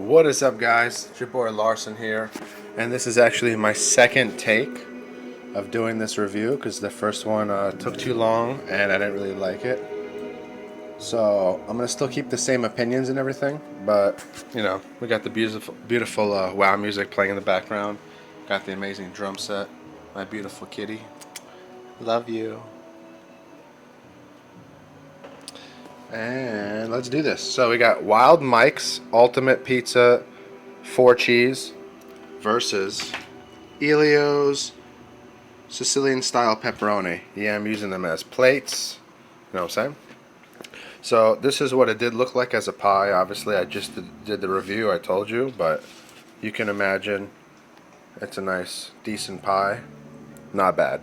What is up, guys? It's your boy Larson here, and this is actually my second take of doing this review because the first one took too long and I didn't really like it. So I'm gonna still keep the same opinions and everything, but we got the beautiful wow music playing in the background. Got the amazing drum set. My beautiful kitty. Love you. And let's do this. So we got Wild Mike's Ultimate Pizza 4 cheese versus Ellio's Sicilian style pepperoni. Yeah, I'm using them as plates. You know what I'm saying? So this is what it did look like as a pie. Obviously, I just did the review, I told you, but you can imagine it's a nice, decent pie. Not bad.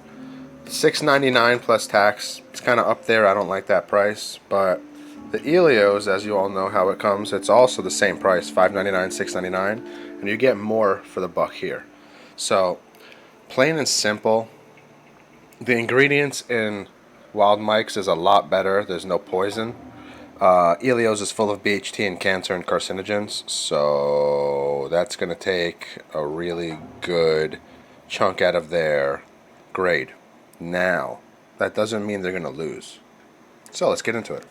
$6.99 plus tax. It's kind of up there. I don't like that price, but the Ellio's, as you all know how it comes, it's also the same price, $5.99, $6.99, and you get more for the buck here. So plain and simple. The ingredients in Wild Mike's is a lot better. There's no poison. Ellio's is full of BHT and cancer and carcinogens, so that's going to take a really good chunk out of their grade. Now, that doesn't mean they're going to lose. So let's get into it.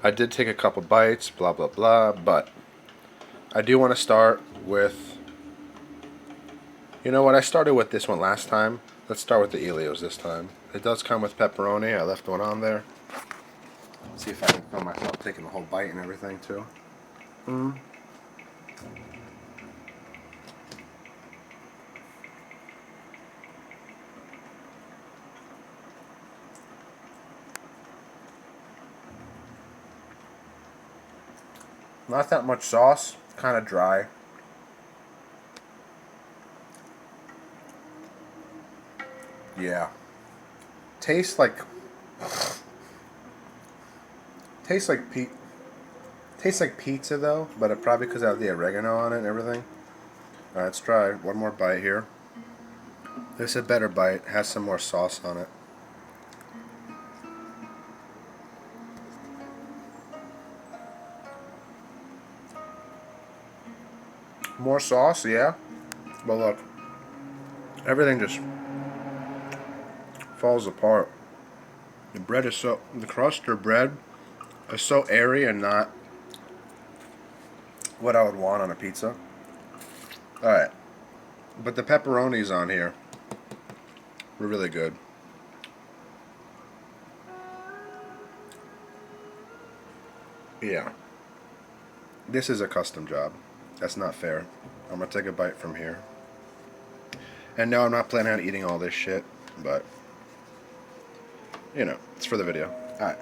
I did take a couple bites, blah, blah, blah, but I do want to start with... You know what? I started with this one last time. Let's start with the Ellio's this time. It does come with pepperoni. I left one on there. See if I can film myself taking the whole bite and everything too. Not that much sauce. Kind of dry. Yeah. Tastes like... Tastes like Tastes like pizza though, but it probably because I have the oregano on it and everything. Alright, let's try one more bite here. This is a better bite. It has some more sauce on it. More sauce, yeah. But look, everything just falls apart. The crust or bread is so airy and not what I would want on a pizza. Alright, but the pepperonis on here were really good. Yeah. This is a custom job. That's not fair. I'm gonna take a bite from here. And no, I'm not planning on eating all this shit, but it's for the video. Alright.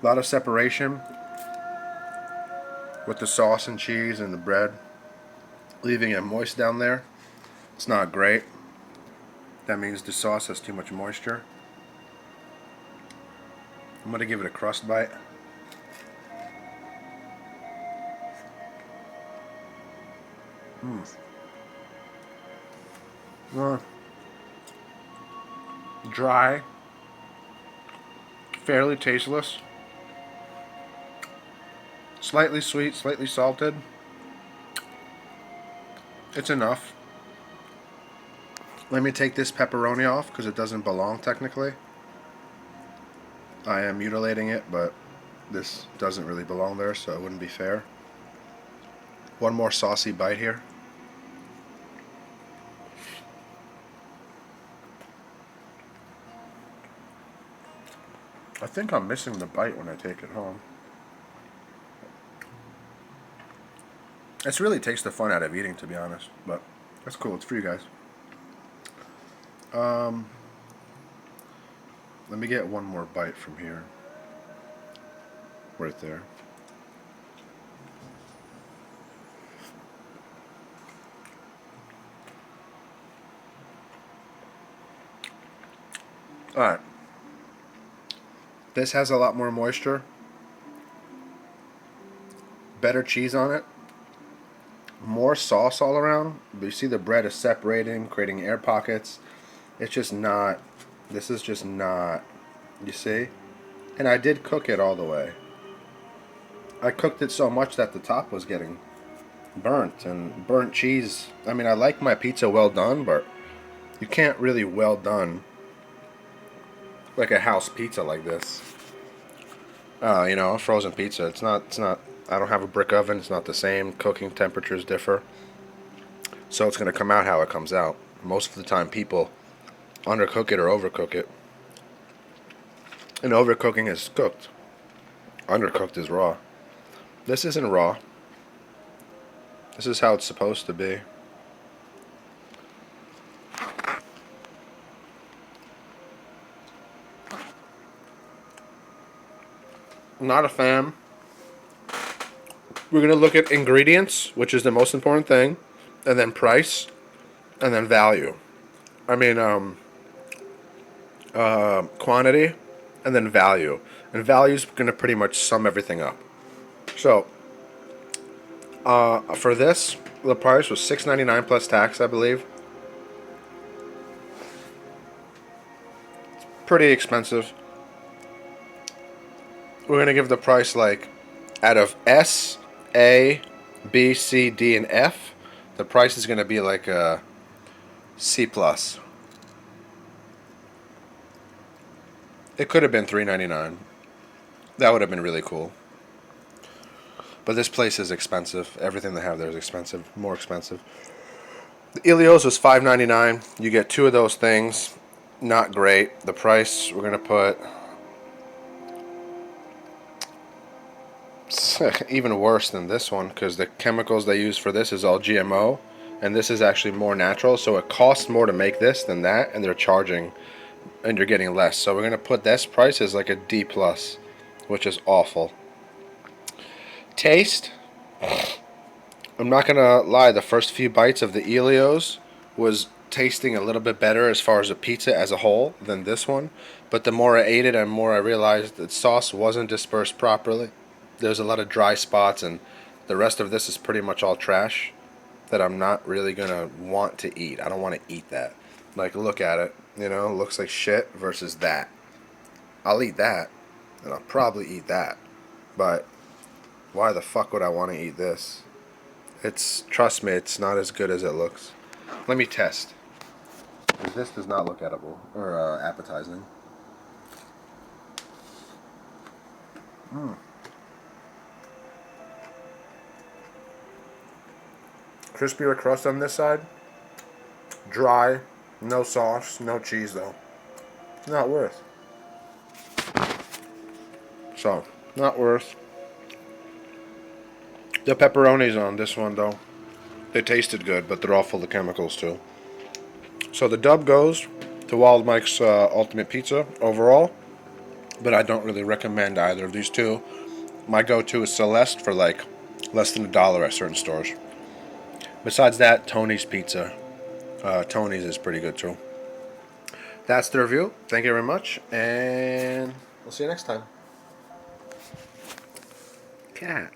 A lot of separation with the sauce and cheese and the bread, leaving it moist down there. It's not great. That means the sauce has too much moisture. I'm gonna give it a crust bite. Dry, fairly tasteless, slightly sweet, slightly salted. It's enough. Let me take this pepperoni off because it doesn't belong technically. I am mutilating it, but this doesn't really belong there, so it wouldn't be fair. One more saucy bite here. I think I'm missing the bite when I take it home. This really takes the fun out of eating, to be honest, but that's cool. It's for you guys. Let me get one more bite from here. Right there. Alright. This has a lot more moisture. Better cheese on it. more sauce all around, but you see the bread is separating, creating air pockets. It's just not, this is just not, you see? And I did cook it all the way. I cooked it so much that the top was getting burnt, and burnt cheese. I mean, I like my pizza well done, but you can't really well done like a house pizza like this. You know, a frozen pizza. It's not, I don't have a brick oven. It's not the same. Cooking temperatures differ. So it's going to come out how it comes out. Most of the time people undercook it or overcook it. And overcooking is cooked. Undercooked is raw. This isn't raw. This is how it's supposed to be. Not a fan. We're going to look at ingredients, which is the most important thing, and then price, and then value. I mean, quantity, and then value. And value is going to pretty much sum everything up. So, for this, the price was $6.99 plus tax, I believe. It's pretty expensive. We're going to give the price like out of S, A, B, C, D, and F. The price is going to be like a C plus. It could have been $3.99. That would have been really cool. But this place is expensive. Everything they have there is expensive. More expensive. The Ellio's was $5.99. You get two of those things. Not great. The price, we're going to put even worse than this one, because the chemicals they use for this is all GMO, and this is actually more natural, so it costs more to make this than that, and they're charging, and you're getting less. So we're going to put this price as like a D plus, which is awful. Taste, I'm not going to lie, the first few bites of the Ellio's was tasting a little bit better as far as a pizza as a whole than this one, but the more I ate it and more I realized that sauce wasn't dispersed properly. There's a lot of dry spots, and the rest of this is pretty much all trash that I'm not really going to want to eat. I don't want to eat that. Like, look at it. You know, it looks like shit versus that. I'll eat that, and I'll probably eat that. But why the fuck would I want to eat this? Trust me, it's not as good as it looks. Let me test. Because this does not look edible, or appetizing. Crispier crust on this side. Dry. No sauce. No cheese, though. Not worth. So, not worth. The pepperonis on this one, though, they tasted good, but they're all full of chemicals, too. So the dub goes to Wild Mike's Ultimate Pizza overall, but I don't really recommend either of these two. My go-to is Celeste for like less than $1 at certain stores. Besides that, Tony's Pizza. Tony's is pretty good too. That's the review. Thank you very much, and we'll see you next time. Cat.